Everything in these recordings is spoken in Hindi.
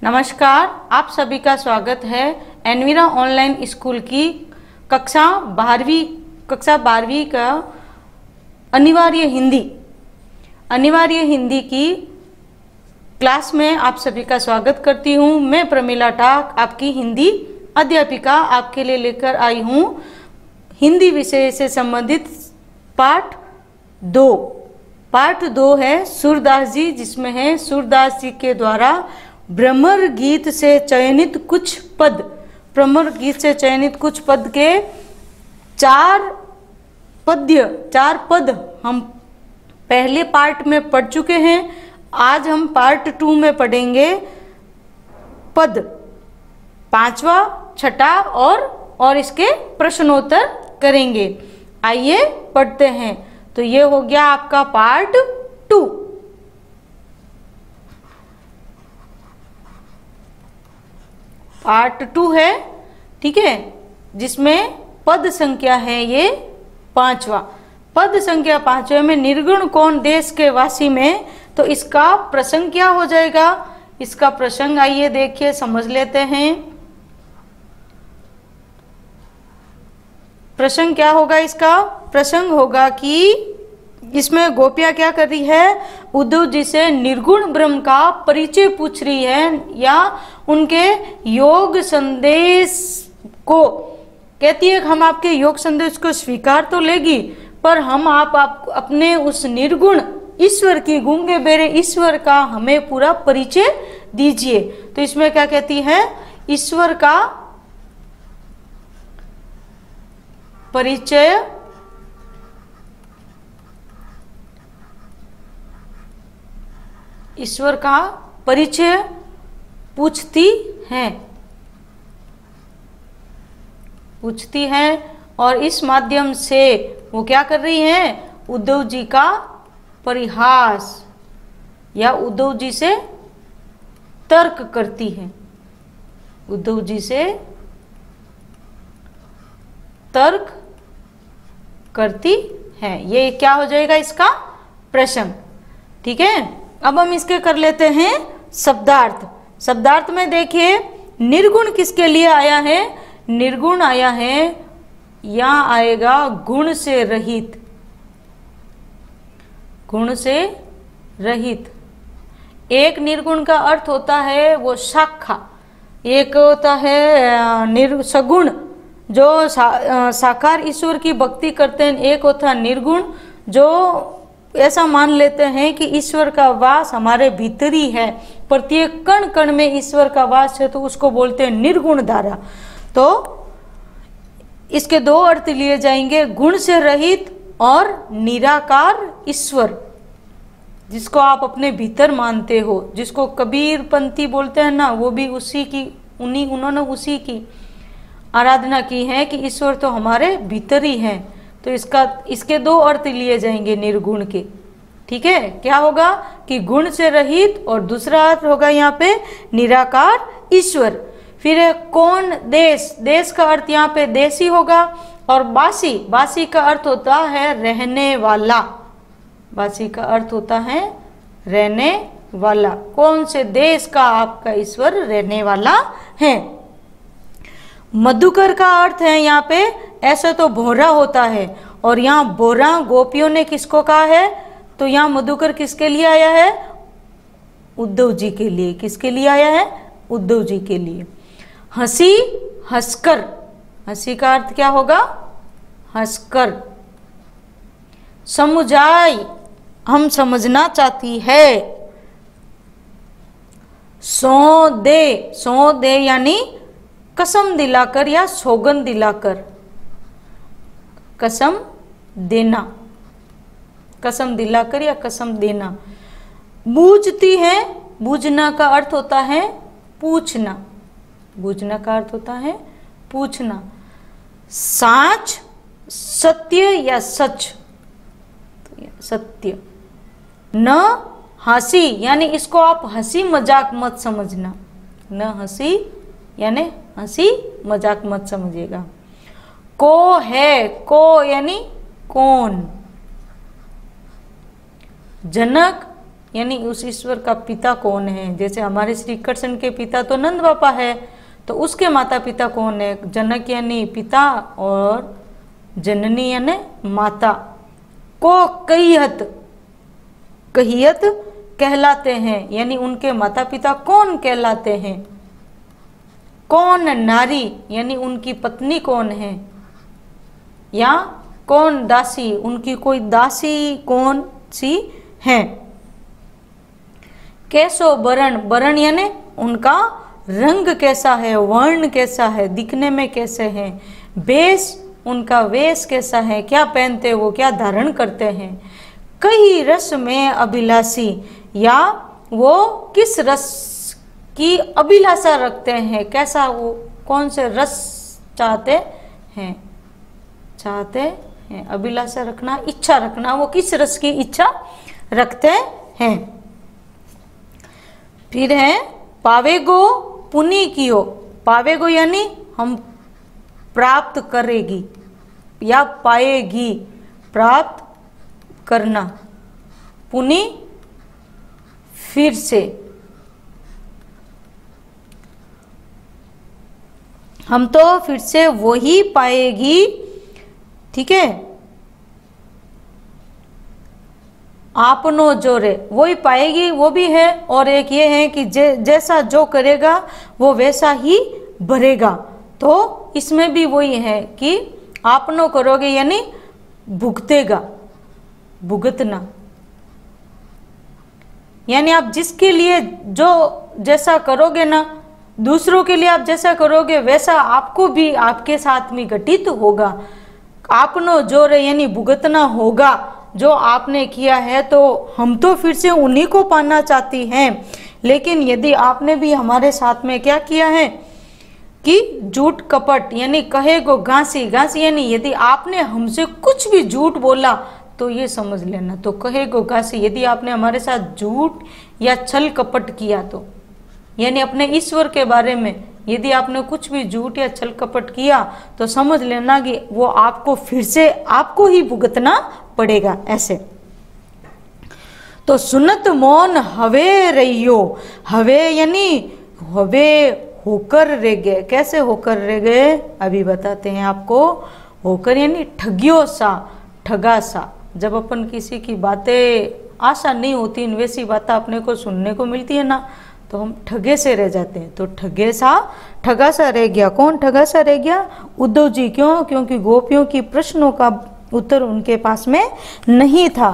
नमस्कार, आप सभी का स्वागत है एनवीरा ऑनलाइन स्कूल की कक्षा 12वीं का अनिवार्य हिंदी की क्लास में आप सभी का स्वागत करती हूँ। मैं प्रमिला टाक, आपकी हिंदी अध्यापिका, आपके लिए लेकर आई हूँ हिंदी विषय से संबंधित पाठ 2 है सूरदास जी, जिसमें है सूरदास जी के द्वारा भ्रमर गीत से चयनित कुछ पद के चार पद हम पहले पार्ट में पढ़ चुके हैं। आज हम पार्ट 2 में पढ़ेंगे पद 5वां, 6ठा और इसके प्रश्नोत्तर करेंगे। आइए पढ़ते हैं। तो ये हो गया आपका पार्ट 2। पार्ट 2 है, ठीक है, जिसमें पद संख्या है ये 5वां। पद संख्या 5वें में निर्गुण कौन देश के वासी में, तो इसका प्रसंग क्या हो जाएगा? इसका प्रसंग आइए देखिए, समझ लेते हैं। प्रसंग क्या होगा? इसका प्रसंग होगा कि इसमें गोपियां क्या कर रही है? उद्धव जी से निर्गुण ब्रह्म का परिचय पूछ रही है, या उनके योग संदेश को कहती है कि हम आपके योग संदेश को स्वीकार तो लेगी, पर हम आप अपने उस निर्गुण ईश्वर की, गूंगे बेरे ईश्वर का हमें पूरा परिचय दीजिए। तो इसमें क्या कहती है? ईश्वर का परिचय पूछती है और इस माध्यम से वो क्या कर रही हैं? उद्धव जी का परिहास या उद्धव जी से तर्क करती है। उद्धव जी से तर्क करती है। ये क्या हो जाएगा? इसका प्रसंग, ठीक है। अब हम इसके कर लेते हैं शब्दार्थ। शब्दार्थ में देखिए, निर्गुण किसके लिए आया है? निर्गुण आया है, यहां आएगा गुण से रहित। गुण से रहित। एक निर्गुण का अर्थ होता है वो शाखा, एक होता है सगुण जो साकार ईश्वर की भक्ति करते हैं, एक होता है निर्गुण जो ऐसा मान लेते हैं कि ईश्वर का वास हमारे भीतर ही है, प्रत्येक कण कण में ईश्वर का वास है, तो उसको बोलते हैं निर्गुण धारा। तो इसके 2 अर्थ लिए जाएंगे, गुण से रहित और निराकार ईश्वर, जिसको आप अपने भीतर मानते हो, जिसको कबीर पंथी बोलते हैं ना, वो भी उन्होंने उसी की आराधना की है कि ईश्वर तो हमारे भीतर ही है। तो इसके 2 अर्थ लिए जाएंगे निर्गुण के, ठीक है। क्या होगा कि गुण से रहित, और दूसरा अर्थ होगा यहाँ पे निराकार ईश्वर। फिर कौन देश का अर्थ यहाँ पे देशी होगा, और बासी का अर्थ होता है रहने वाला। बासी का अर्थ होता है रहने वाला। कौन से देश का आपका ईश्वर रहने वाला है? मधुकर का अर्थ है यहाँ पे, ऐसे तो भोरा होता है, और यहाँ बोरा गोपियों ने किसको कहा है? तो यहाँ मधुकर किसके लिए आया है? उद्धव जी के लिए। किसके लिए आया है? उद्धव जी के लिए। हंसी, हंसकर। हंसी का अर्थ क्या होगा? हंसकर। समुझाई, हम समझना चाहती है। सौ दे यानी कसम दिलाकर या सौगंध दिलाकर। कसम देना, कसम दिलाकर या कसम देना। बूझती है, बूझना का अर्थ होता है पूछना। बूझना का अर्थ होता है पूछना। साच, सत्य या सच, सत्य। न हंसी यानी इसको आप हंसी मजाक मत समझना। न हंसी यानी हंसी मजाक मत समझिएगा। को है, को यानी कौन। जनक, यानी उस ईश्वर का पिता कौन है। जैसे हमारे श्री कृष्ण के पिता तो नंद बापा है, तो उसके माता पिता कौन है? जनक यानी पिता और जननी यानी माता को कहियत कहलाते हैं, यानी उनके माता पिता कौन कहलाते हैं? कौन नारी यानी उनकी पत्नी कौन है, या कौन दासी, उनकी कोई दासी कौन सी है। कैसो बरण यानी उनका रंग कैसा है, वर्ण कैसा है, दिखने में कैसे हैं। वेश उनका वेश कैसा है, क्या पहनते वो, क्या धारण करते हैं। कई रस में अभिलाषी, या वो किस रस की अभिलाषा रखते हैं, कैसा वो कौन से रस चाहते हैं। अभिलाषा रखना, इच्छा रखना, वो किस रस की इच्छा रखते हैं। फिर है पावेगो पुनि कियो। पावेगो यानी हम प्राप्त करेगी या पाएगी, प्राप्त करना। पुनि फिर से, हम तो फिर से वही पाएगी, ठीक है। आपनो जोरे वही पाएगी, वो भी है। और एक ये है कि जैसा जो करेगा वो वैसा ही भरेगा, तो इसमें भी वही है कि आपनो करोगे यानी भुगतेगा, भुगतना। यानी आप जिसके लिए जो जैसा करोगे ना, दूसरों के लिए आप जैसा करोगे वैसा आपको भी आपके साथ में घटित होगा। आपनो जोरे यानी भुगतना होगा जो आपने किया है। तो हम तो फिर से उन्हीं को पाना चाहती हैं, लेकिन यदि आपने भी हमारे साथ में क्या किया है कि झूठ कपट यानी कहेगो घासी यानी यदि आपने हमसे कुछ भी झूठ बोला तो ये समझ लेना, तो कहेगो घासी यदि आपने हमारे साथ झूठ या छल कपट किया, तो यानी अपने ईश्वर के बारे में यदि आपने कुछ भी झूठ या छल कपट किया तो समझ लेना कि वो आपको फिर से आपको ही भुगतना पड़ेगा। ऐसे तो सुनत मौन हवे रहियो। हवे यानी हवे होकर रह गए। कैसे होकर रह गए अभी बताते हैं आपको। होकर यानी ठगियो सा, ठगा सा। जब अपन किसी की बातें आशा नहीं होती, वैसी बातें अपने को सुनने को मिलती है ना, तो हम ठगे से रह जाते हैं। तो ठगा सा रह गया। कौन ठगा सा रह गया? उद्धव जी। क्यों? क्योंकि गोपियों की प्रश्नों का उत्तर उनके पास में नहीं था।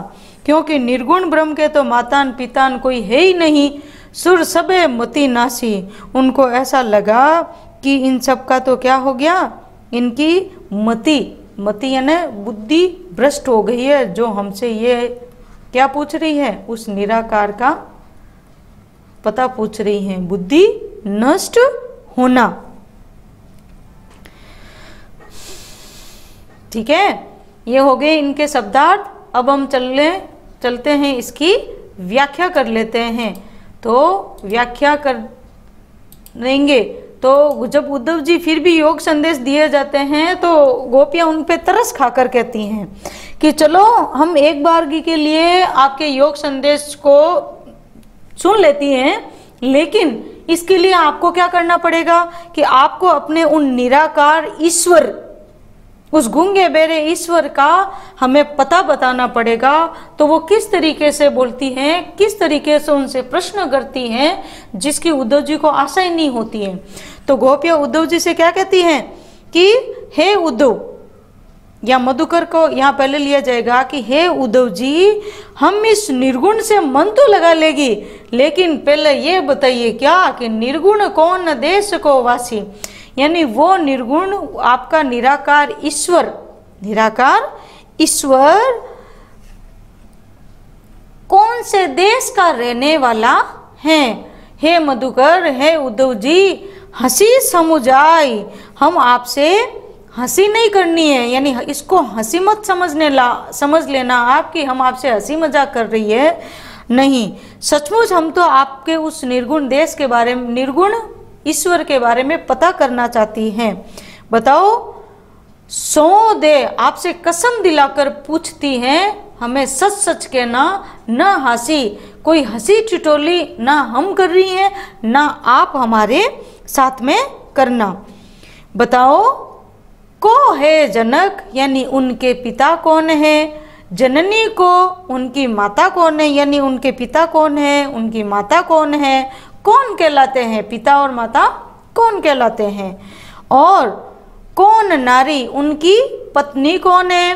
क्योंकि निर्गुण ब्रह्म के तो मातान पितान कोई है ही नहीं। सुर सबे मति नासी। उनको ऐसा लगा कि इन सब का तो क्या हो गया, इनकी मति यानी बुद्धि भ्रष्ट हो गई है। जो हमसे ये क्या पूछ रही है, उस निराकार का पता पूछ रही हैं, बुद्धि नष्ट होना। ठीक है, ये हो गए इनके शब्दार्थ। अब हम चलते हैं इसकी व्याख्या कर लेते हैं। तो व्याख्या करेंगे तो जब उद्धव जी फिर भी योग संदेश दिए जाते हैं तो गोपियां उन पे तरस खाकर कहती हैं कि चलो हम एक बार के लिए आपके योग संदेश को सुन लेती हैं, लेकिन इसके लिए आपको क्या करना पड़ेगा कि आपको अपने उन निराकार ईश्वर, उस गूंगे बेरे ईश्वर का हमें पता बताना पड़ेगा। तो वो किस तरीके से बोलती हैं, किस तरीके से उनसे प्रश्न करती हैं, जिसकी उद्धव जी को आशा ही नहीं होती है। तो गोपियां उद्धव जी से क्या कहती हैं कि हे उद्धव, या मधुकर को यहाँ पहले लिया जाएगा कि हे उद्धव जी, हम इस निर्गुण से मन तो लगा लेगी, लेकिन पहले ये बताइए क्या कि निर्गुण कौन देश को वासी, यानी वो निर्गुण आपका निराकार ईश्वर कौन से देश का रहने वाला है। हे मधुकर, हे उद्धव जी, हंसी समुझाई, हम आपसे हंसी नहीं करनी है, यानी इसको हंसी मत समझ लेना आप कि हम आपसे हंसी मजाक कर रही है। नहीं, सचमुच हम तो आपके उस निर्गुण देश के बारे में, निर्गुण ईश्वर के बारे में पता करना चाहती हैं। बताओ, सो दे, आपसे कसम दिलाकर पूछती हैं हमें सच सच कहना, न हंसी, कोई हंसी ठिठोली ना हम कर रही हैं, ना आप हमारे साथ में करना। बताओ को है जनक, यानी उनके पिता कौन है, जननी को, उनकी माता कौन है, यानी उनके पिता कौन है, उनकी माता कौन है, कौन कहलाते हैं, पिता और माता कौन कहलाते हैं, और कौन नारी, उनकी पत्नी कौन है,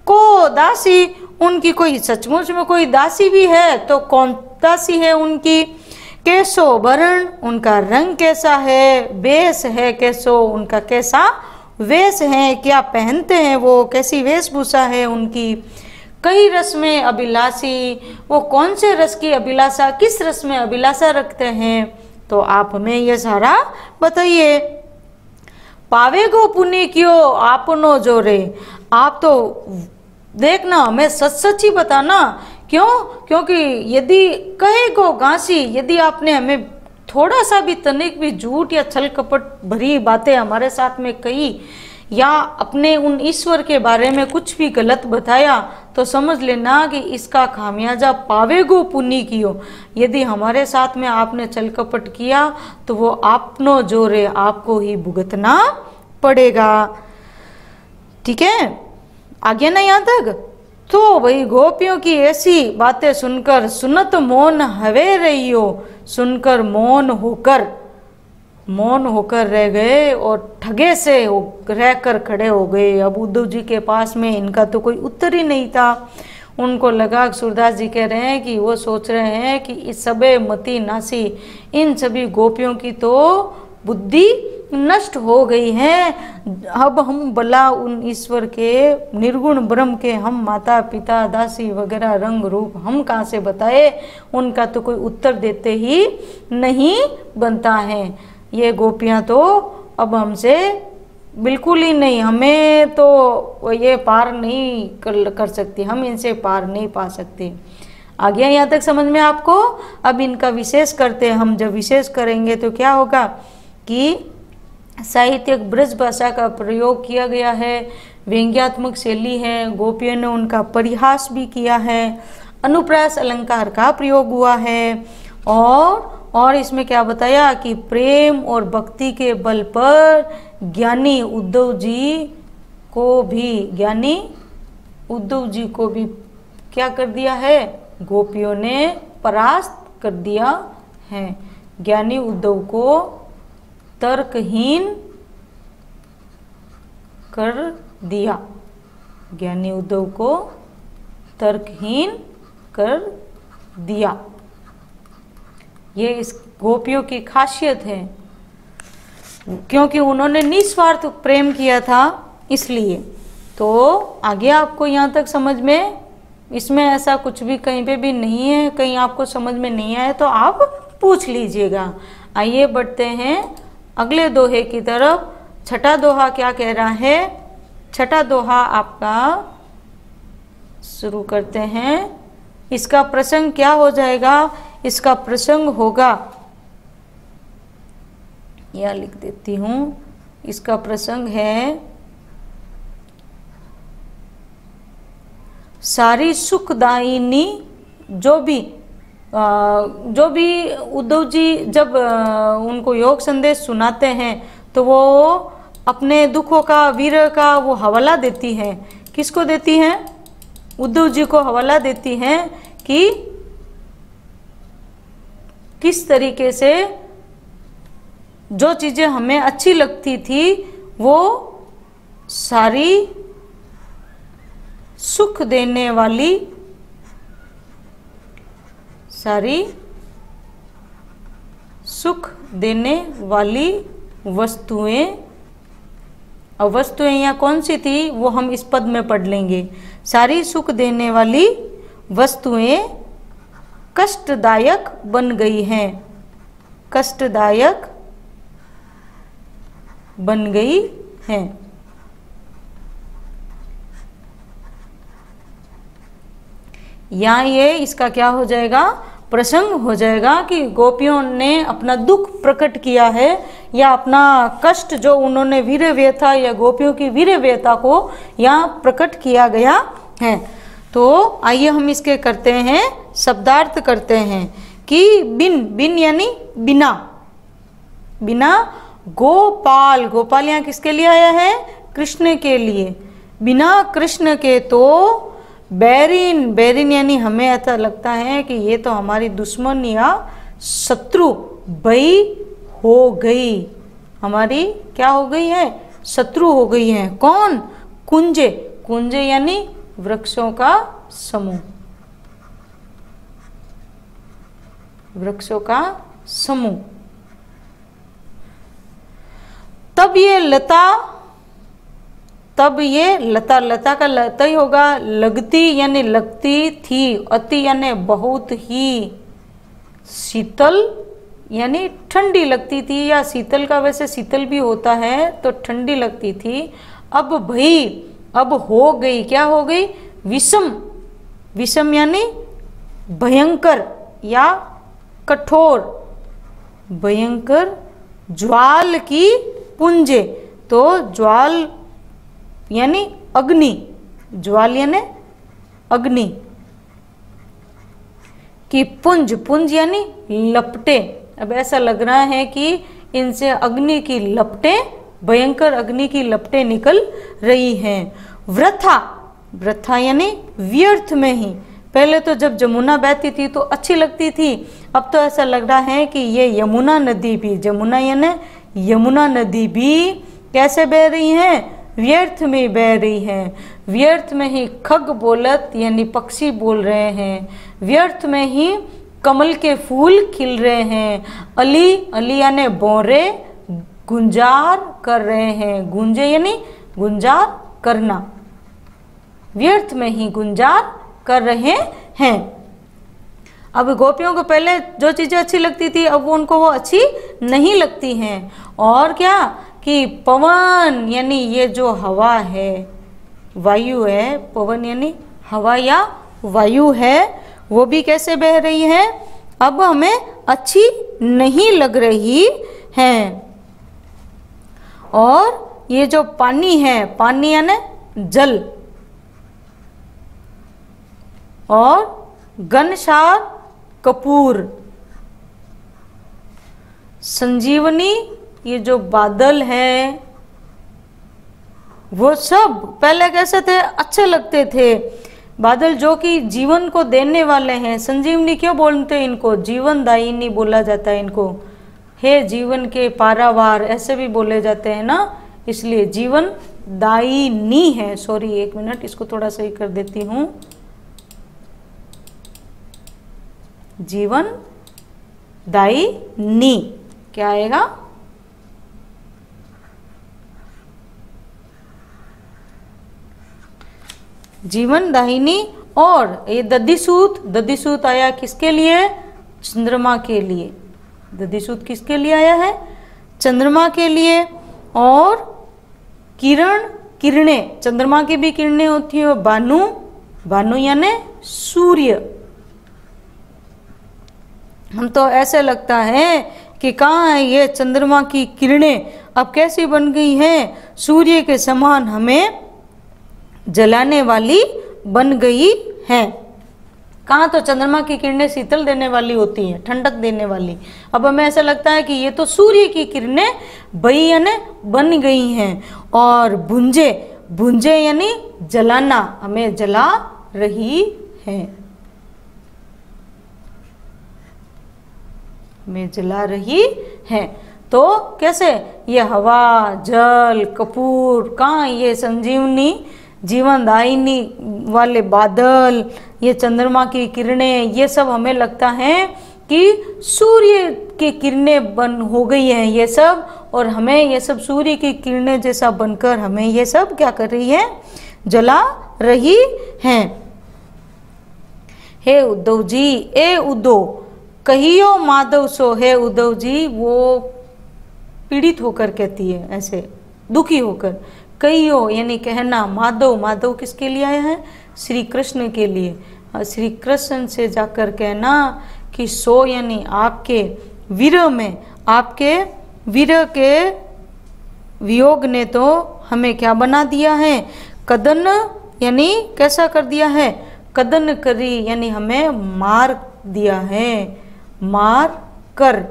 को दासी, उनकी कोई सचमुच में कोई दासी भी है तो कौन दासी है उनकी, कैसो वर्ण, उनका रंग कैसा है, वेश है कैसो, उनका कैसा वेश है, क्या पहनते हैं वो, कैसी वेशभूषा है उनकी, कई रस में अभिलाषी, वो कौन से रस की अभिलाषा, किस रस में अभिलाषा रखते हैं, तो आप हमें ये सारा बताइए। पावेगो पुण्य क्यों आपनो जोरे, आप तो देखना हमें सच सच ही बताना, क्यों, क्योंकि यदि कहेगो घासी, यदि आपने हमें थोड़ा सा भी तनिक भी झूठ या छल कपट भरी बातें हमारे साथ में कही, या अपने उन ईश्वर के बारे में कुछ भी गलत बताया, तो समझ लेना कि इसका खामियाजा पावेगो पुण्य कियो, यदि हमारे साथ में आपने छल कपट किया तो वो आपनो जोरे, आपको ही भुगतना पड़ेगा। ठीक है, आगे ना यहाँ तक। तो भाई गोपियों की ऐसी बातें सुनकर सुनत मौन हवे रही हो, सुनकर मौन होकर रह गए और ठगे से रहकर खड़े हो गए। अब उद्धव जी के पास में इनका तो कोई उत्तर ही नहीं था। उनको लगा, सूरदास जी कह रहे हैं कि वो सोच रहे हैं कि इस सबे मति नासी, इन सभी गोपियों की तो बुद्धि नष्ट हो गई है। अब हम भला उन ईश्वर के निर्गुण ब्रह्म के हम माता पिता दासी वगैरह रंग रूप हम कहाँ से बताए, उनका तो कोई उत्तर देते ही नहीं बनता है। ये गोपियाँ तो अब हमसे बिल्कुल ही नहीं, हमें तो ये पार नहीं कर सकती, हम इनसे पार नहीं पा सकते। आ गया यहाँ तक समझ में आपको। अब इनका विशेष करते हैं हम। जब विशेष करेंगे तो क्या होगा कि साहित्यिक ब्रज भाषा का प्रयोग किया गया है, व्यंग्यात्मक शैली है, गोपियों ने उनका परिहास भी किया है, अनुप्रास अलंकार का प्रयोग हुआ है, और इसमें क्या बताया कि प्रेम और भक्ति के बल पर ज्ञानी उद्धव जी को भी क्या कर दिया है, गोपियों ने परास्त कर दिया है। ज्ञानी उद्धव को तर्कहीन कर दिया, ज्ञानी उद्धव को तर्कहीन कर दिया। ये इस गोपियों की खासियत है, क्योंकि उन्होंने निस्वार्थ प्रेम किया था इसलिए। तो आगे आपको यहाँ तक समझ में, इसमें ऐसा कुछ भी कहीं पे भी नहीं है, कहीं आपको समझ में नहीं आए तो आप पूछ लीजिएगा। आइए बढ़ते हैं अगले दोहे की तरफ। छठा दोहा क्या कह रहा है, छठा दोहा आपका शुरू करते हैं। इसका प्रसंग क्या हो जाएगा, इसका प्रसंग होगा, या लिख देती हूं, इसका प्रसंग है सारी सुखदायिनी। जो भी उद्धव जी जब उनको योग संदेश सुनाते हैं तो वो अपने दुखों का, वीर का वो हवाला देती हैं। किसको देती हैं, उद्धव जी को हवाला देती हैं कि किस तरीके से जो चीजें हमें अच्छी लगती थी वो सारी सुख देने वाली, सारी सुख देने वाली वस्तुएं, और वस्तुएं यहाँ कौन सी थी वो हम इस पद में पढ़ लेंगे। सारी सुख देने वाली वस्तुएं कष्टदायक बन गई हैं, कष्टदायक बन गई हैं। यहाँ ये इसका क्या हो जाएगा, प्रसंग हो जाएगा कि गोपियों ने अपना दुख प्रकट किया है, या अपना कष्ट जो उन्होंने वीर व्यथा या गोपियों की वीर व्यथा को यहाँ प्रकट किया गया है। तो आइए हम इसके करते हैं शब्दार्थ करते हैं कि बिन, बिन यानी बिना, बिना गोपाल, गोपाल यहाँ किसके लिए आया है? कृष्ण के लिए। बिना कृष्ण के तो बैरिन, बैरिन यानी हमें ऐसा लगता है कि ये तो हमारी दुश्मन या शत्रु भई हो गई, हमारी क्या हो गई है? शत्रु हो गई है। कौन? कुंजे, कुंजे यानी वृक्षों का समूह, वृक्षों का समूह। तब ये लता, तब ये लता, लता का लता ही होगा, लगती यानी लगती थी, अति यानी बहुत ही, शीतल यानी ठंडी लगती थी, या शीतल का वैसे शीतल भी होता है तो ठंडी लगती थी। अब भई, अब हो गई, क्या हो गई? विषम, विषम यानी भयंकर या कठोर, भयंकर ज्वाल की पुंजे, तो ज्वाल यानी अग्नि, ज्वाल यानी अग्नि की पुंज, पुंज यानी लपटे। अब ऐसा लग रहा है कि इनसे अग्नि की लपटे, भयंकर अग्नि की लपटे निकल रही हैं। वृथा, वृथा यानी व्यर्थ में ही। पहले तो जब जमुना बहती थी तो अच्छी लगती थी, अब तो ऐसा लग रहा है कि ये यमुना नदी भी, जमुना यानी यमुना नदी भी कैसे बह रही है? व्यर्थ में बह रही है। व्यर्थ में ही खग बोलत यानी पक्षी बोल रहे हैं, व्यर्थ में ही कमल के फूल खिल रहे हैं। अली, अली यानी बोरे गुंजार कर रहे हैं, गुंजे यानी गुंजार करना, व्यर्थ में ही गुंजार कर रहे हैं। अब गोपियों को पहले जो चीजें अच्छी लगती थी अब उनको वो अच्छी नहीं लगती हैं। और क्या कि पवन यानी ये जो हवा है, वायु है, पवन यानी हवा या वायु है, वो भी कैसे बह रही है? अब हमें अच्छी नहीं लग रही है। और ये जो पानी है, पानी यानी जल, और घनसार कपूर, संजीवनी ये जो बादल है, वो सब पहले कैसे थे? अच्छे लगते थे। बादल जो कि जीवन को देने वाले हैं, संजीवनी क्यों बोलते हैं इनको? जीवनदायिनी बोला जाता है इनको, हे जीवन के पारावार ऐसे भी बोले जाते हैं ना, इसलिए जीवन दायिनी है। सॉरी एक मिनट, इसको थोड़ा सही कर देती हूँ। जीवन दायिनी क्या आएगा? जीवन दाहिनी। और ये दधिसूत, दधिसूत आया किसके लिए? चंद्रमा के लिए। दधिसूत किसके लिए आया है? चंद्रमा के लिए। और किरण, किरणें, चंद्रमा की भी किरणें होती है। भानु, भानु यानी सूर्य। हम तो ऐसे लगता है कि कहाँ है ये चंद्रमा की किरणें, अब कैसी बन गई हैं? सूर्य के समान हमें जलाने वाली बन गई है। कहाँ तो चंद्रमा की किरणें शीतल देने वाली होती हैं, ठंडक देने वाली, अब हमें ऐसा लगता है कि ये तो सूर्य की किरणें बई यानी बन गई हैं। और भुंजे, भुंजे यानी जलाना, हमें जला रही है, में जला रही है। तो कैसे? ये हवा, जल, कपूर, कहाँ ये संजीवनी जीवनदायिनी वाले बादल, ये चंद्रमा की किरणें, ये सब हमें लगता है कि सूर्य की किरणें बन हो गई हैं ये सब, और हमें ये सब सूर्य की किरणें जैसा बनकर हमें ये सब क्या कर रही है? जला रही हैं। हे उद्धव जी, ए उद्धव कहियो माधव सो, है उद्धव जी वो पीड़ित होकर कहती है, ऐसे दुखी होकर। कहियो यानी कहना, माधव, माधव किसके लिए आया है? श्री कृष्ण के लिए। श्री कृष्ण से जाकर कहना कि सो यानी आपके विरह में, आपके विरह के वियोग ने तो हमें क्या बना दिया है? कदन यानी कैसा कर दिया है? कदन करी यानी हमें मार दिया है, मार कर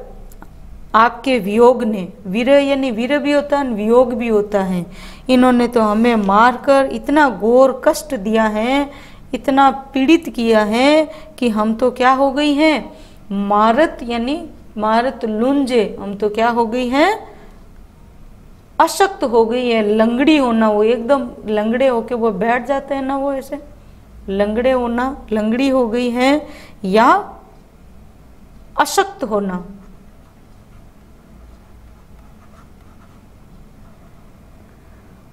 आपके वियोग ने, वीर यानी वीर भी होता है वियोग भी होता है, इन्होंने तो हमें मार कर इतना घोर कष्ट दिया है, इतना पीड़ित किया है कि हम तो क्या हो गई हैं, मारत यानी मारत लुंजे, हम तो क्या हो गई हैं, अशक्त हो गई है। लंगड़ी होना, वो एकदम लंगड़े होके वो बैठ जाते हैं ना, वो ऐसे लंगड़े होना, लंगड़ी हो गई है, या अशक्त होना,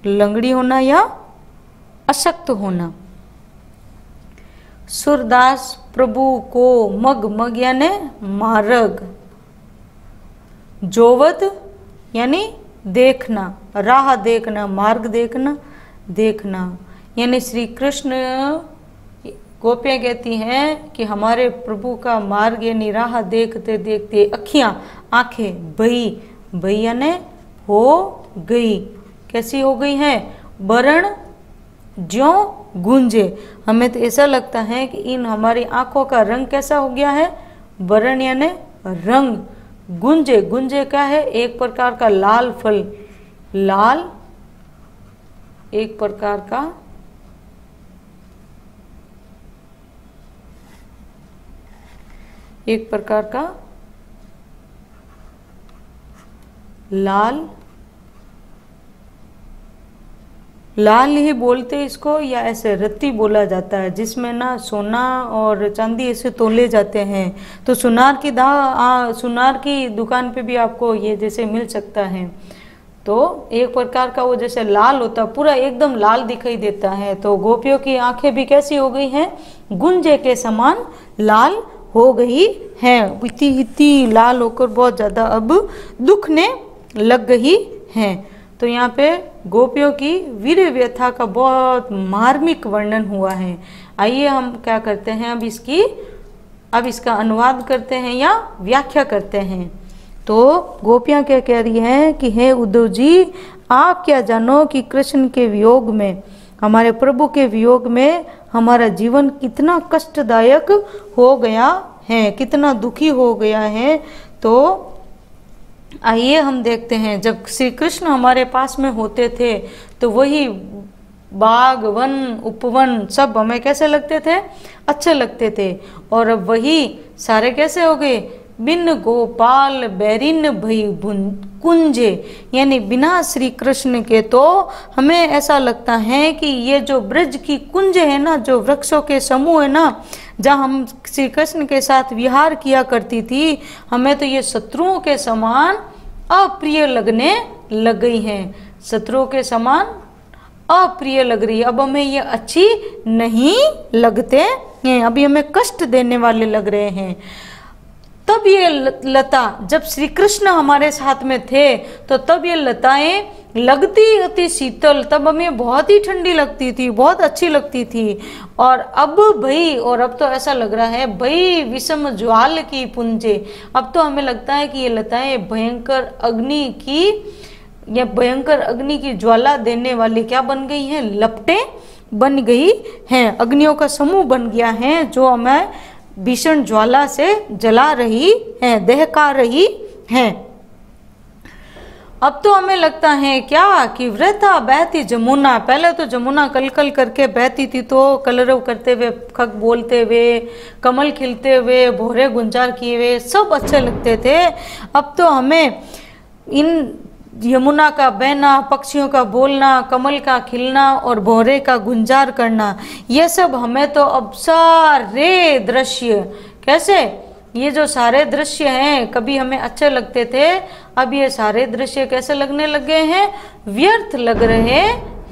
लंगड़ी होना या अशक्त होना। सूरदास प्रभु को मग, मग यानी मार्ग, जोवत यानी देखना, राह देखना, मार्ग देखना, देखना यानी श्री कृष्ण, गोपियाँ कहती हैं कि हमारे प्रभु का मार्ग यानी राह देखते देखते अखियां, आंखें भई, भई यानी हो गई, कैसी हो गई हैं, बरण ज्यों गूंजे। हमें तो ऐसा लगता है कि इन हमारी आंखों का रंग कैसा हो गया है, बरण यानी रंग, गुंजे, गुंजे क्या है, एक प्रकार का लाल फल, लाल एक प्रकार का लाल, लाल ही बोलते इसको, या ऐसे रत्ती बोला जाता है, जिसमें ना सोना और चांदी ऐसे तोले जाते हैं। तो सुनार की दुकान पे भी आपको ये जैसे मिल सकता है। तो एक प्रकार का वो जैसे लाल होता, पूरा एकदम लाल दिखाई देता है। तो गोपियों की आंखें भी कैसी हो गई हैं, गुंजे के समान लाल हो गई हैं, इतनी लाल होकर बहुत ज़्यादा अब दुखने लग गई हैं। तो यहाँ पे गोपियों की वीर व्यथा का बहुत मार्मिक वर्णन हुआ है। आइए हम क्या करते हैं, अब इसका अनुवाद करते हैं या व्याख्या करते हैं। तो गोपियाँ क्या कह रही हैं कि हे उद्धव जी, आप क्या जानो कि कृष्ण के वियोग में, हमारे प्रभु के वियोग में हमारा जीवन कितना कष्टदायक हो गया है, कितना दुखी हो गया है। तो आइए हम देखते हैं, जब श्री कृष्ण हमारे पास में होते थे तो वही बाग, वन, उपवन सब हमें कैसे लगते थे, अच्छे लगते थे। और अब वही सारे कैसे हो गए, बिन गोपाल बैरिन भई कुंजे, यानी बिना श्री कृष्ण के तो हमें ऐसा लगता है कि ये जो ब्रज की कुंज है ना, जो वृक्षों के समूह है ना, जहाँ हम श्री कृष्ण के साथ विहार किया करती थी, हमें तो ये शत्रुओं के समान अप्रिय लगने लग गई हैं, शत्रुओं के समान अप्रिय लग रही है। अब हमें ये अच्छी नहीं लगते हैं, अभी हमें कष्ट देने वाले लग रहे हैं। तब ये लता, जब श्री कृष्ण हमारे साथ में थे तो तब ये लताएं लगती अति शीतल, तब हमें बहुत ही ठंडी लगती थी, बहुत अच्छी लगती थी। और अब भाई, और अब तो ऐसा लग रहा है भाई विषम ज्वाल की पुंजे, अब तो हमें लगता है कि ये लताएं भयंकर अग्नि की, या भयंकर अग्नि की ज्वाला देने वाली क्या बन गई हैं, लपटें बन गई हैं, अग्नियों का समूह बन गया है जो हमें भीषण ज्वाला से जला रही है, दहका रही है। अब तो हमें लगता है क्या कि वृथा बहती जमुना, पहले तो जमुना कल कल करके बहती थी, तो कलरव करते हुए, खग बोलते हुए, कमल खिलते हुए, भोरे गुंजार किए हुए सब अच्छे लगते थे। अब तो हमें इन यमुना का बहना, पक्षियों का बोलना, कमल का खिलना और भौरे का गुंजार करना, ये सब हमें तो अब सारे दृश्य, कैसे ये जो सारे दृश्य हैं, कभी हमें अच्छे लगते थे, अब ये सारे दृश्य कैसे लगने लग गए हैं, व्यर्थ लग रहे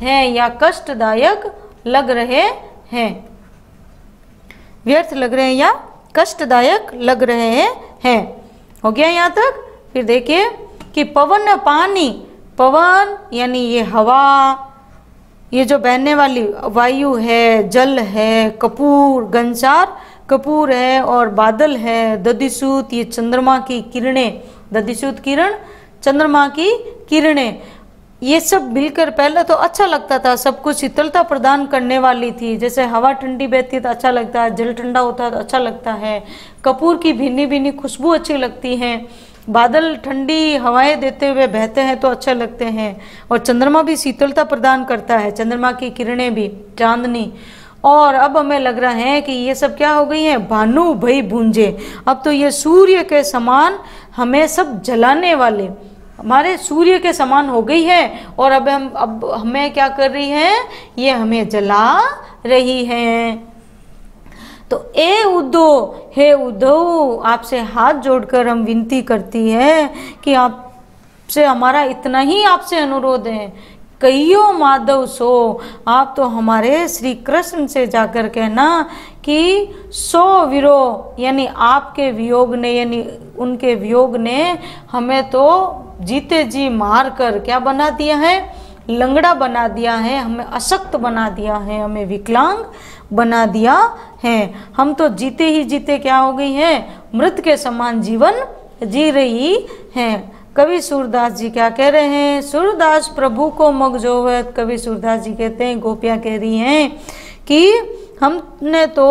हैं या कष्टदायक लग रहे हैं, व्यर्थ लग रहे हैं या कष्टदायक लग रहे हैं। हो गया यहाँ तक। फिर देखिए कि पवन पानी, पवन यानी ये हवा, ये जो बहने वाली वायु है, जल है, कपूर, घनसार कपूर है, और बादल है, दधिसूत ये चंद्रमा की किरणें, दधिसूत किरण चंद्रमा की किरणें, ये सब मिलकर पहले तो अच्छा लगता था, सब कुछ शीतलता प्रदान करने वाली थी। जैसे हवा ठंडी बहती है तो अच्छा लगता है, जल ठंडा होता है तो अच्छा लगता है, कपूर की भीनी भीनी खुशबू अच्छी लगती है, बादल ठंडी हवाएं देते हुए बहते हैं तो अच्छे लगते हैं, और चंद्रमा भी शीतलता प्रदान करता है, चंद्रमा की किरणें भी, चांदनी। और अब हमें लग रहा है कि ये सब क्या हो गई है, भानु भई भूंजे। अब तो ये सूर्य के समान हमें सब जलाने वाले, हमारे सूर्य के समान हो गई है, और अब हमें क्या कर रही है, ये हमें जला रही है। तो हे उद्धव, आपसे हाथ जोड़कर हम विनती करती है कि आपसे हमारा इतना ही आपसे अनुरोध है, कहियो माधव सो, आप तो हमारे श्री कृष्ण से जाकर कहना कि सो विरो, यानी आपके वियोग ने, यानी उनके वियोग ने हमें तो जीते जी मार कर क्या बना दिया है, लंगड़ा बना दिया है, हमें अशक्त बना दिया है, हमें विकलांग बना दिया है। हम तो जीते ही जीते क्या हो गई हैं, मृत के समान जीवन जी रही हैं। कवि सूरदास जी क्या कह रहे हैं, सूरदास प्रभु को मग जोवत, कवि सूरदास जी कहते हैं, गोपियां कह रही हैं कि हमने तो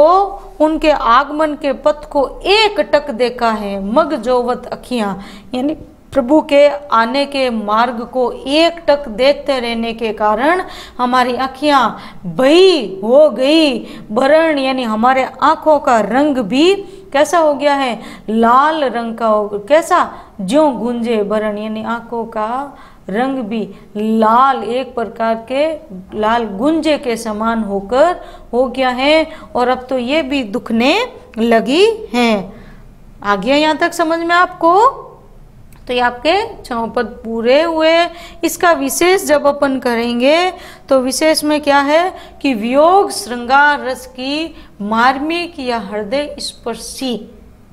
उनके आगमन के पथ को एक टक देखा है, मग जोवत अखियां, यानी प्रभु के आने के मार्ग को एक टक देखते रहने के कारण हमारी आँखियाँ भई हो गई, बरण यानी हमारे आँखों का रंग भी कैसा हो गया है, लाल रंग का हो, कैसा, ज्यों गूंजे बरण, यानी आँखों का रंग भी लाल, एक प्रकार के लाल गुंजे के समान होकर हो गया है, और अब तो ये भी दुखने लगी हैं। आ गया यहाँ तक समझ में आपको? तो ये आपके 6 पद पूरे हुए। इसका विशेष जब अपन करेंगे तो विशेष में क्या है कि वियोग श्रृंगार रस की मार्मिक या हृदय स्पर्शी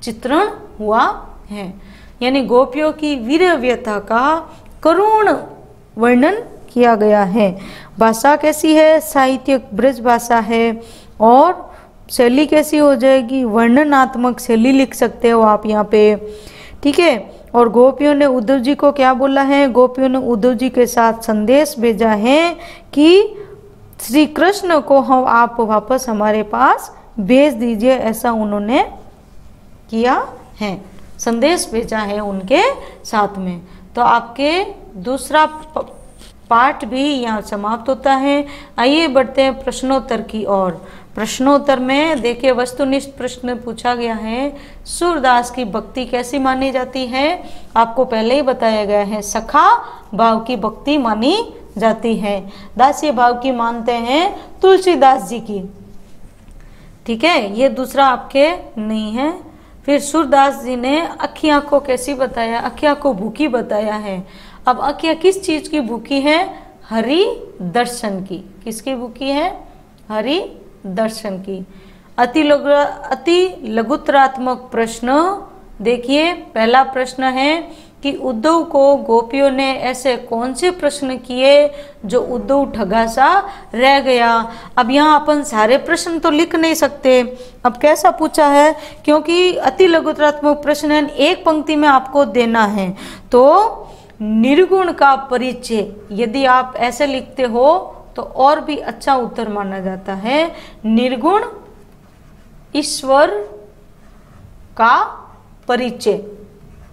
चित्रण हुआ है, यानी गोपियों की वीर व्यथा का करुण वर्णन किया गया है। भाषा कैसी है, साहित्यिक ब्रज भाषा है, और शैली कैसी हो जाएगी, वर्णनात्मक शैली लिख सकते हो आप यहाँ पे, ठीक है। और गोपियों ने उद्धव जी को क्या बोला है, गोपियों ने उद्धव जी के साथ संदेश भेजा है कि श्री कृष्ण को हम आप वापस हमारे पास भेज दीजिए, ऐसा उन्होंने किया है, संदेश भेजा है उनके साथ में। तो आपके दूसरा पाठ भी यहाँ समाप्त होता है। आइए बढ़ते हैं प्रश्नोत्तर की ओर। प्रश्नोत्तर में देखिए वस्तुनिष्ठ प्रश्न पूछा गया है, सूरदास की भक्ति कैसी मानी जाती है, आपको पहले ही बताया गया है, सखा भाव की भक्ति मानी जाती है, दास्य भाव की मानते हैं तुलसीदास जी की, ठीक है, ये दूसरा आपके नहीं है। फिर सूरदास जी ने अखियां को कैसी बताया, अखियां को भूखी बताया है। अब अखियां किस चीज की भूखी है, हरि दर्शन की, किसकी भूखी है, हरि दर्शन की। अति लघुतरात्मक प्रश्न देखिए, पहला प्रश्न है कि उद्धव को गोपियों ने ऐसे कौन से प्रश्न किए जो उद्धव ठगा सा रह गया। अब यहाँ अपन सारे प्रश्न तो लिख नहीं सकते, अब कैसा पूछा है, क्योंकि अति लघुतरात्मक प्रश्न है, एक पंक्ति में आपको देना है। तो निर्गुण का परिचय यदि आप ऐसे लिखते हो तो और भी अच्छा उत्तर माना जाता है। निर्गुण ईश्वर का परिचय,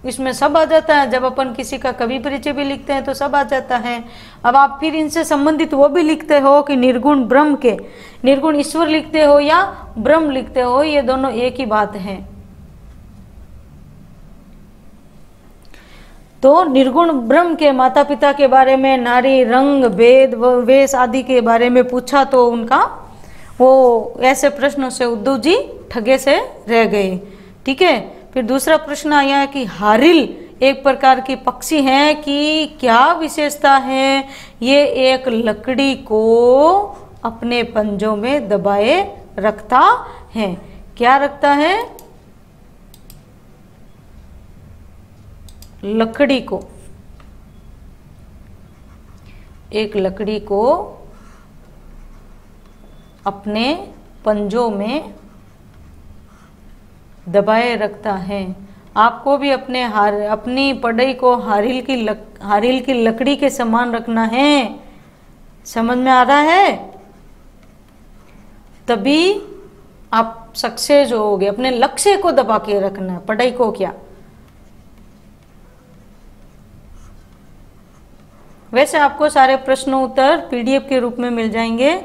इसमें सब आ जाता है। जब अपन किसी का कवि परिचय भी लिखते हैं तो सब आ जाता है। अब आप फिर इनसे संबंधित वो भी लिखते हो कि निर्गुण ब्रह्म के, निर्गुण ईश्वर लिखते हो या ब्रह्म लिखते हो, ये दोनों एक ही बात है। तो निर्गुण ब्रह्म के माता पिता के बारे में, नारी रंग भेद वेश आदि के बारे में पूछा तो उनका वो ऐसे प्रश्नों से उद्धव जी ठगे से रह गए, ठीक है। फिर दूसरा प्रश्न आया कि हारिल एक प्रकार की पक्षी है कि क्या विशेषता है, ये एक लकड़ी को अपने पंजों में दबाए रखता है। क्या रखता है, लकड़ी को, एक लकड़ी को अपने पंजों में दबाए रखता है। आपको भी अपनी पढ़ाई को हारिल की लकड़ी के समान रखना है। समझ में आ रहा है? तभी आप सक्सेस होगे। अपने लक्ष्य को दबा के रखना है, पढ़ाई को क्या। वैसे आपको सारे प्रश्न उत्तर पीडीएफ के रूप में मिल जाएंगे।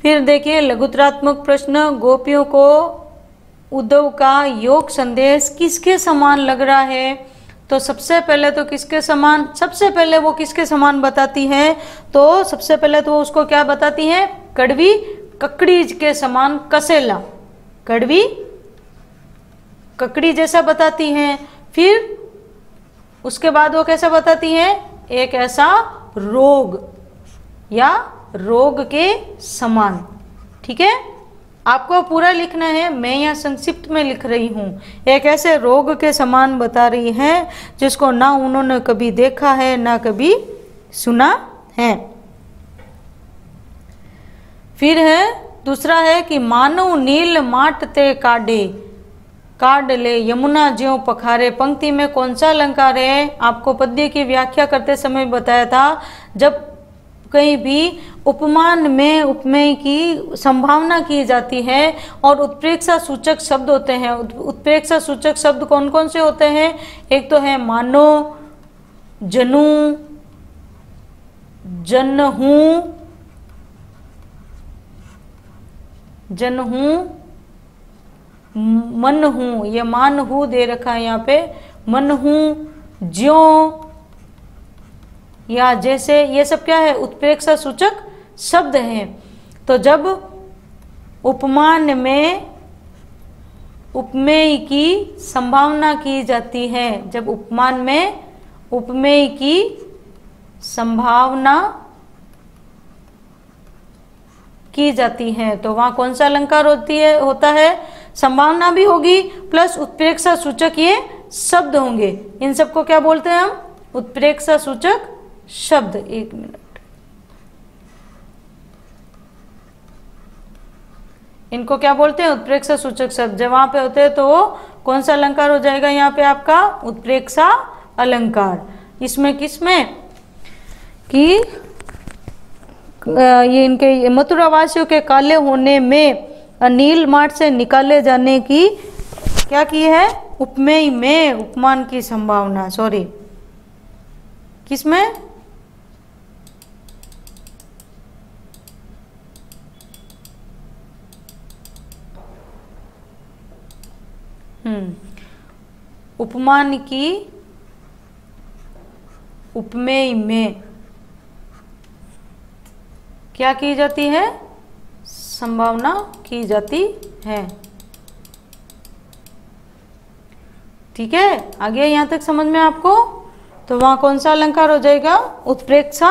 फिर देखिए लघुत्तरात्मक प्रश्न, गोपियों को उद्धव का योग संदेश किसके समान लग रहा है? तो सबसे पहले तो किसके समान, सबसे पहले वो किसके समान बताती है? तो सबसे पहले तो उसको क्या बताती है? कड़वी ककड़ी के समान कसेला, कड़वी ककड़ी जैसा बताती हैं। फिर उसके बाद वो कैसा बताती हैं? एक ऐसा रोग या रोग के समान। ठीक है, आपको पूरा लिखना है, मैं यहाँ संक्षिप्त में लिख रही हूँ। एक ऐसे रोग के समान बता रही है जिसको ना उन्होंने कभी देखा है ना कभी सुना है। फिर है दूसरा है कि मानव नील माट ते काढ़ ले यमुना ज्यों पखारे। पंक्ति में कौन सा अलंकार है? आपको पद्य की व्याख्या करते समय बताया था, जब कहीं भी उपमान में उपमेय की संभावना की जाती है और उत्प्रेक्षा सूचक शब्द होते हैं। उत्प्रेक्षा सूचक शब्द कौन कौन से होते हैं? एक तो है मानो, जनु, जनहू, मन हूं, ये मान हूं दे रखा है यहाँ पे, मन हूं, ज्यों या जैसे, ये सब क्या है? उत्प्रेक्षा सूचक शब्द हैं। तो जब उपमान में उपमेय की संभावना की जाती है, जब उपमान में उपमेय की संभावना की जाती है तो वहां कौन सा अलंकार होता है? संभावना भी होगी प्लस उत्प्रेक्षा सूचक ये शब्द होंगे। इन सबको क्या बोलते हैं हम? उत्प्रेक्षा सूचक शब्द। एक मिनट, इनको क्या बोलते हैं? उत्प्रेक्षा सूचक शब्द। जब वहां पे होते हैं तो वो कौन सा अलंकार हो जाएगा? यहाँ पे आपका उत्प्रेक्षा अलंकार। इसमें किसमें कि ये इनके मथुरावासियों के काले होने में नील माट से निकाले जाने की क्या की है? उपमेय में उपमान की संभावना। सॉरी, किसमें? उपमान की उपमेय में क्या की जाती है? संभावना की जाती है। ठीक है, आगे यहां तक समझ में आपको? तो वहां कौन सा अलंकार हो जाएगा? उत्प्रेक्षा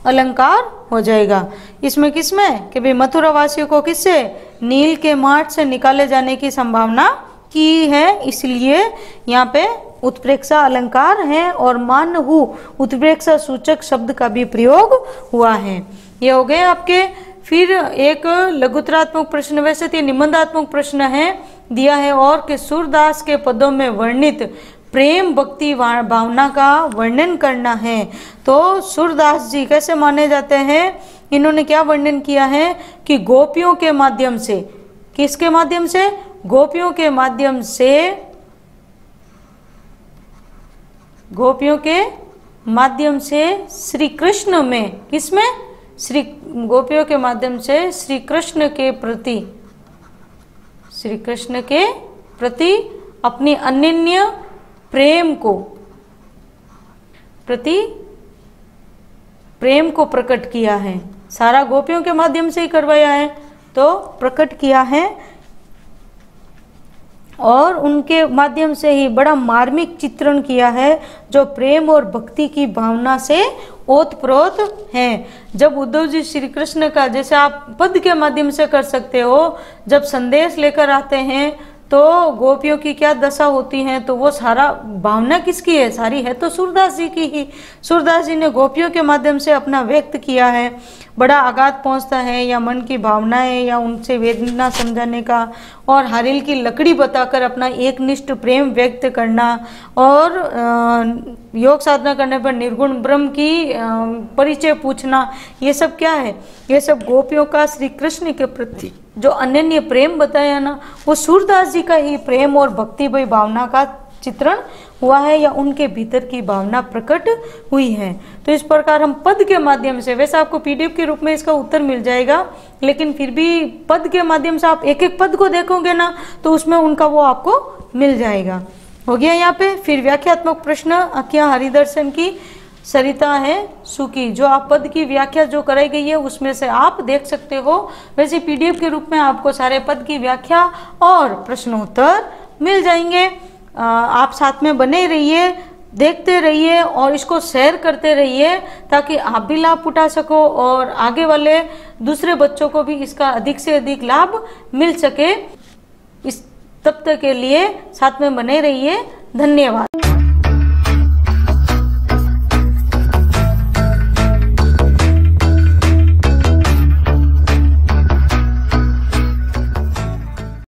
अलंकार हो जाएगा। इसमें किसमें कि भाई मथुरा वासियों को किससे? नील के माट से निकाले जाने की संभावना की है, इसलिए यहाँ पे उत्प्रेक्षा अलंकार है और मानहु उत्प्रेक्षा सूचक शब्द का भी प्रयोग हुआ है। ये हो गए आपके। फिर एक लघुत्तरात्मक प्रश्न, वैसे तो निबंधात्मक प्रश्न है दिया है, और कि सूरदास के पदों में वर्णित प्रेम भक्ति भावना का वर्णन करना है। तो सूरदास जी कैसे माने जाते हैं? इन्होंने क्या वर्णन किया है कि गोपियों के माध्यम से, किसके माध्यम से? गोपियों के माध्यम से, गोपियों के माध्यम से श्री कृष्ण में, किसमें? श्री गोपियों के माध्यम से श्री कृष्ण के प्रति, श्री कृष्ण के प्रति अपनी अनन्य प्रेम को, प्रति प्रेम को प्रकट किया है। सारा गोपियों के माध्यम से ही करवाया है, तो प्रकट किया है और उनके माध्यम से ही बड़ा मार्मिक चित्रण किया है जो प्रेम और भक्ति की भावना से ओतप्रोत है। जब उद्धव जी श्री कृष्ण का, जैसे आप पद के माध्यम से कर सकते हो, जब संदेश लेकर आते हैं तो गोपियों की क्या दशा होती है, तो वो सारा भावना किसकी है? सारी है तो सूरदास जी की ही। सूरदास जी ने गोपियों के माध्यम से अपना व्यक्त किया है। बड़ा आघात पहुंचता है, या मन की भावनाएं या उनसे वेदना समझाने का, और हारिल की लकड़ी बताकर अपना एकनिष्ठ प्रेम व्यक्त करना, और योग साधना करने पर निर्गुण ब्रह्म की परिचय पूछना, ये सब क्या है? ये सब गोपियों का श्री कृष्ण के प्रति जो अनन्य प्रेम बताया ना, वो सूरदास जी का ही प्रेम और भक्ति भाई भावना का चित्रण हुआ है, या उनके भीतर की भावना प्रकट हुई है। तो इस प्रकार हम पद के माध्यम से, वैसे आपको पीडीएफ के रूप में इसका उत्तर मिल जाएगा, लेकिन फिर भी पद के माध्यम से आप एक एक पद को देखोगे ना, तो उसमें उनका वो आपको मिल जाएगा। हो गया यहाँ पे। फिर व्याख्यात्मक प्रश्न, अखिया हरिदर्शन की सरिता है सुखी, जो आप पद की व्याख्या जो कराई गई है उसमें से आप देख सकते हो। वैसे पीडीएफ के रूप में आपको सारे पद की व्याख्या और प्रश्नोत्तर मिल जाएंगे। आप साथ में बने रहिए, देखते रहिए और इसको शेयर करते रहिए, ताकि आप भी लाभ उठा सको और आगे वाले दूसरे बच्चों को भी इसका अधिक से अधिक लाभ मिल सके। इस तब तक के लिए साथ में बने रहिए। धन्यवाद।